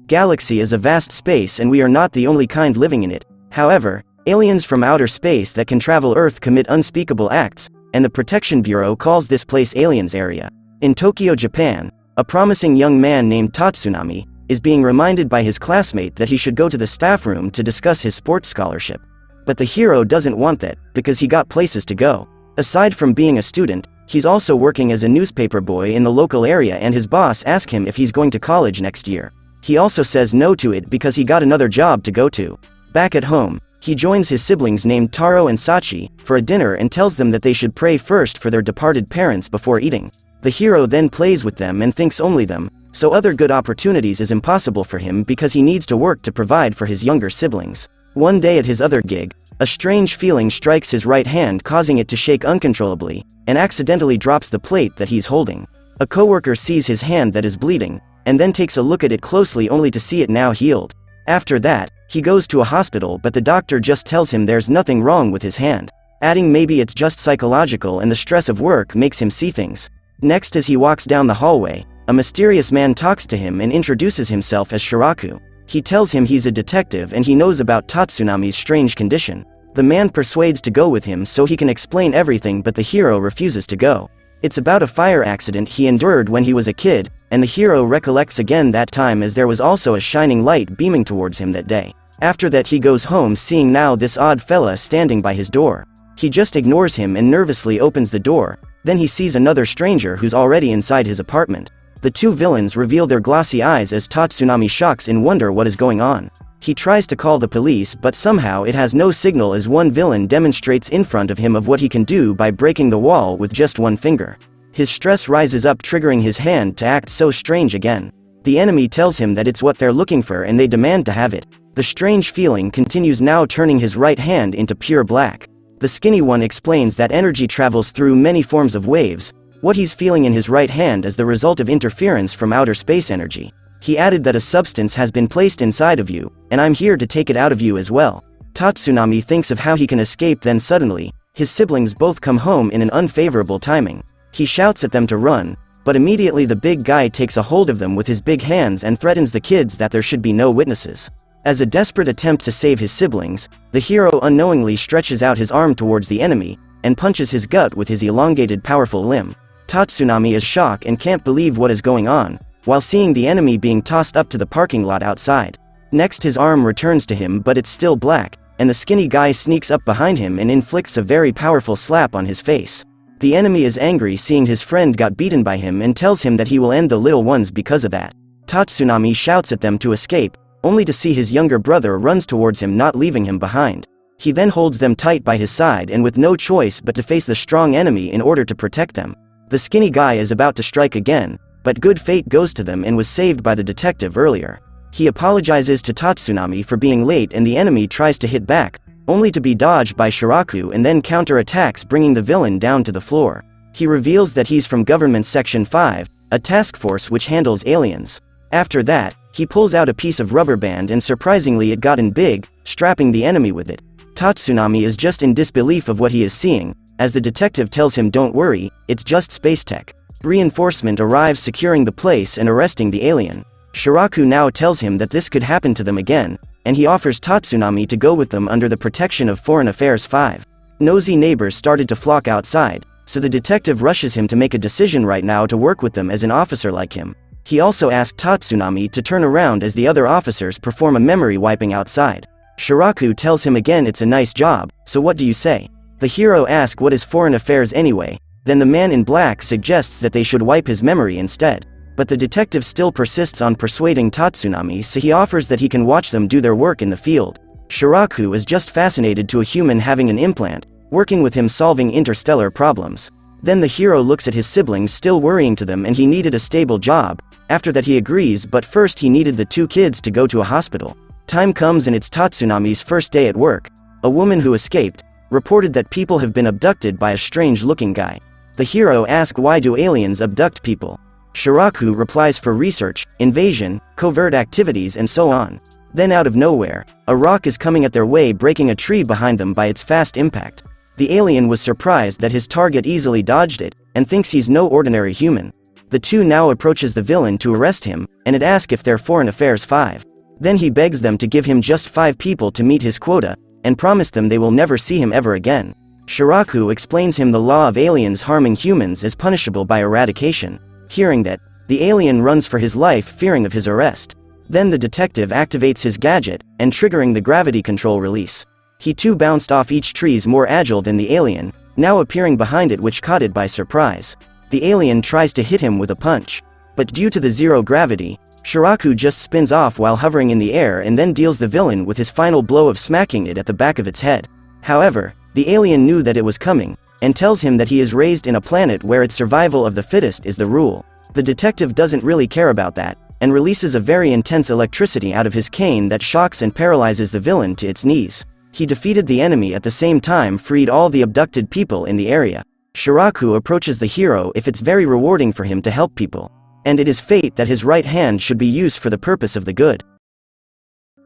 Galaxy is a vast space and we are not the only kind living in it. However, aliens from outer space that can travel Earth commit unspeakable acts, and the Protection Bureau calls this place Aliens Area. In Tokyo, Japan, a promising young man named Tatsunami is being reminded by his classmate that he should go to the staff room to discuss his sports scholarship. But the hero doesn't want that, because he got places to go. Aside from being a student, he's also working as a newspaper boy in the local area, and his boss asks him if he's going to college next year. He also says no to it because he got another job to go to. Back at home, he joins his siblings named Taro and Sachi for a dinner and tells them that they should pray first for their departed parents before eating. The hero then plays with them and thinks only them, so other good opportunities is impossible for him because he needs to work to provide for his younger siblings. One day at his other gig, a strange feeling strikes his right hand, causing it to shake uncontrollably, and accidentally drops the plate that he's holding. A coworker sees his hand that is bleeding, and then takes a look at it closely only to see it now healed. After that, he goes to a hospital, but the doctor just tells him there's nothing wrong with his hand, adding maybe it's just psychological and the stress of work makes him see things. Next, as he walks down the hallway, a mysterious man talks to him and introduces himself as Shiraku. He tells him he's a detective and he knows about Tatsunami's strange condition. The man persuades to go with him so he can explain everything, but the hero refuses to go. It's about a fire accident he endured when he was a kid, and the hero recollects again that time as there was also a shining light beaming towards him that day. After that, he goes home seeing now this odd fella standing by his door. He just ignores him and nervously opens the door. Then he sees another stranger who's already inside his apartment. The two villains reveal their glossy eyes as Tatsunami shocks in wonder what is going on. He tries to call the police, but somehow it has no signal as one villain demonstrates in front of him of what he can do by breaking the wall with just one finger. His stress rises up, triggering his hand to act so strange again. The enemy tells him that it's what they're looking for and they demand to have it. The strange feeling continues, now turning his right hand into pure black. The skinny one explains that energy travels through many forms of waves. What he's feeling in his right hand is the result of interference from outer space energy. He added that a substance has been placed inside of you, and I'm here to take it out of you as well. Tatsunami thinks of how he can escape, then suddenly, his siblings both come home in an unfavorable timing. He shouts at them to run, but immediately the big guy takes a hold of them with his big hands and threatens the kids that there should be no witnesses. As a desperate attempt to save his siblings, the hero unknowingly stretches out his arm towards the enemy, and punches his gut with his elongated powerful limb. Tatsunami is shocked and can't believe what is going on, while seeing the enemy being tossed up to the parking lot outside. Next, his arm returns to him, but it's still black, and the skinny guy sneaks up behind him and inflicts a very powerful slap on his face. The enemy is angry seeing his friend got beaten by him and tells him that he will end the little ones because of that. Tatsunami shouts at them to escape, only to see his younger brother runs towards him, not leaving him behind. He then holds them tight by his side and with no choice but to face the strong enemy in order to protect them. The skinny guy is about to strike again, but good fate goes to them and was saved by the detective earlier. He apologizes to Tatsunami for being late and the enemy tries to hit back, only to be dodged by Shiraku and then counter-attacks, bringing the villain down to the floor. He reveals that he's from Government Section 5, a task force which handles aliens. After that, he pulls out a piece of rubber band and surprisingly it gotten big, strapping the enemy with it. Tatsunami is just in disbelief of what he is seeing, as the detective tells him don't worry, it's just space tech. Reinforcement arrives, securing the place and arresting the alien. Shiraku now tells him that this could happen to them again, and he offers Tatsunami to go with them under the protection of Foreign Affairs 5. Nosy neighbors started to flock outside, so the detective rushes him to make a decision right now to work with them as an officer like him. He also asked Tatsunami to turn around as the other officers perform a memory wiping outside. Shiraku tells him again it's a nice job, so what do you say? The hero asks what is Foreign Affairs anyway, then the man in black suggests that they should wipe his memory instead. But the detective still persists on persuading Tatsunami, so he offers that he can watch them do their work in the field. Shiraku is just fascinated to a human having an implant, working with him solving interstellar problems. Then the hero looks at his siblings still worrying to them and he needed a stable job. After that he agrees, but first he needed the two kids to go to a hospital. Time comes and it's Tatsunami's first day at work. A woman who escaped reported that people have been abducted by a strange-looking guy. The hero asks why do aliens abduct people? Shiraku replies for research, invasion, covert activities and so on. Then out of nowhere, a rock is coming at their way, breaking a tree behind them by its fast impact. The alien was surprised that his target easily dodged it, and thinks he's no ordinary human. The two now approaches the villain to arrest him, and it asks if they're foreign affairs 5. Then he begs them to give him just 5 people to meet his quota, and promise them they will never see him ever again. Shiraku explains him the law of aliens harming humans is punishable by eradication. Hearing that, the alien runs for his life fearing of his arrest. Then the detective activates his gadget, and triggering the gravity control release. He too bounced off each trees more agile than the alien, now appearing behind it which caught it by surprise. The alien tries to hit him with a punch. But due to the zero gravity, Shiraku just spins off while hovering in the air and then deals the villain with his final blow of smacking it at the back of its head. However, the alien knew that it was coming, and tells him that he is raised in a planet where its survival of the fittest is the rule. The detective doesn't really care about that, and releases a very intense electricity out of his cane that shocks and paralyzes the villain to its knees. He defeated the enemy at the same time freed all the abducted people in the area. Shiraku approaches the hero if it's very rewarding for him to help people. And it is fate that his right hand should be used for the purpose of the good.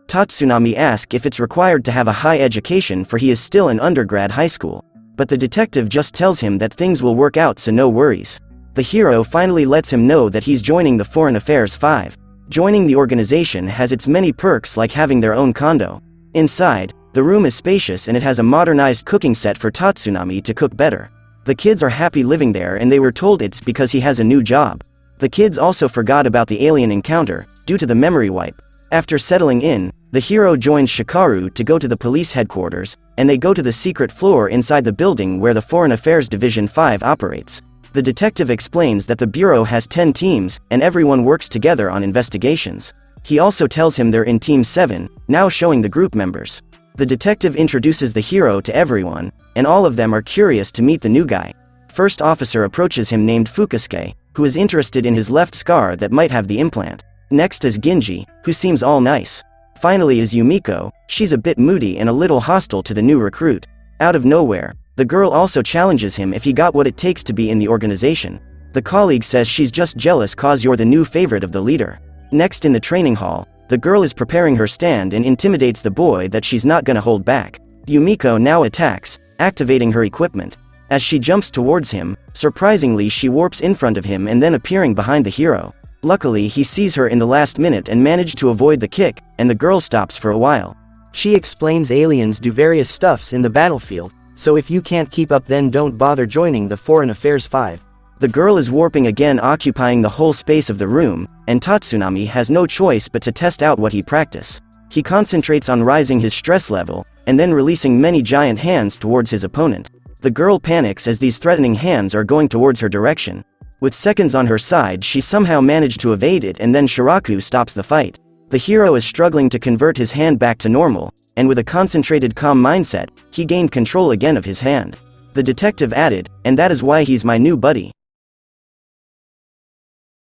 Tatsunami asks if it's required to have a high education for he is still in undergrad high school. But the detective just tells him that things will work out so no worries. The hero finally lets him know that he's joining the Foreign Affairs 5. Joining the organization has its many perks like having their own condo. Inside, the room is spacious and it has a modernized cooking set for Tatsunami to cook better. The kids are happy living there and they were told it's because he has a new job. The kids also forgot about the alien encounter, due to the memory wipe. After settling in, the hero joins Shikaru to go to the police headquarters, and they go to the secret floor inside the building where the Foreign Affairs Division 5 operates. The detective explains that the bureau has 10 teams, and everyone works together on investigations. He also tells him they're in Team 7, now showing the group members. The detective introduces the hero to everyone, and all of them are curious to meet the new guy. First officer approaches him named Fukusuke, who is interested in his left scar that might have the implant. Next is Ginji, who seems all nice. Finally is Yumiko, she's a bit moody and a little hostile to the new recruit. Out of nowhere, the girl also challenges him if he got what it takes to be in the organization. The colleague says she's just jealous cause you're the new favorite of the leader. Next in the training hall, the girl is preparing her stand and intimidates the boy that she's not gonna hold back. Yumiko now attacks, activating her equipment. As she jumps towards him, surprisingly she warps in front of him and then appearing behind the hero. Luckily he sees her in the last minute and managed to avoid the kick, and the girl stops for a while. She explains aliens do various stuffs in the battlefield, so if you can't keep up then don't bother joining the Foreign Affairs 5. The girl is warping again occupying the whole space of the room, and Tatsunami has no choice but to test out what he practice. He concentrates on rising his stress level, and then releasing many giant hands towards his opponent. The girl panics as these threatening hands are going towards her direction. With seconds on her side she somehow managed to evade it and then Shiraku stops the fight. The hero is struggling to convert his hand back to normal, and with a concentrated calm mindset, he gained control again of his hand. The detective added, and that is why he's my new buddy.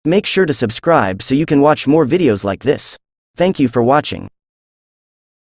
Make sure to subscribe so you can watch more videos like this. Thank you for watching.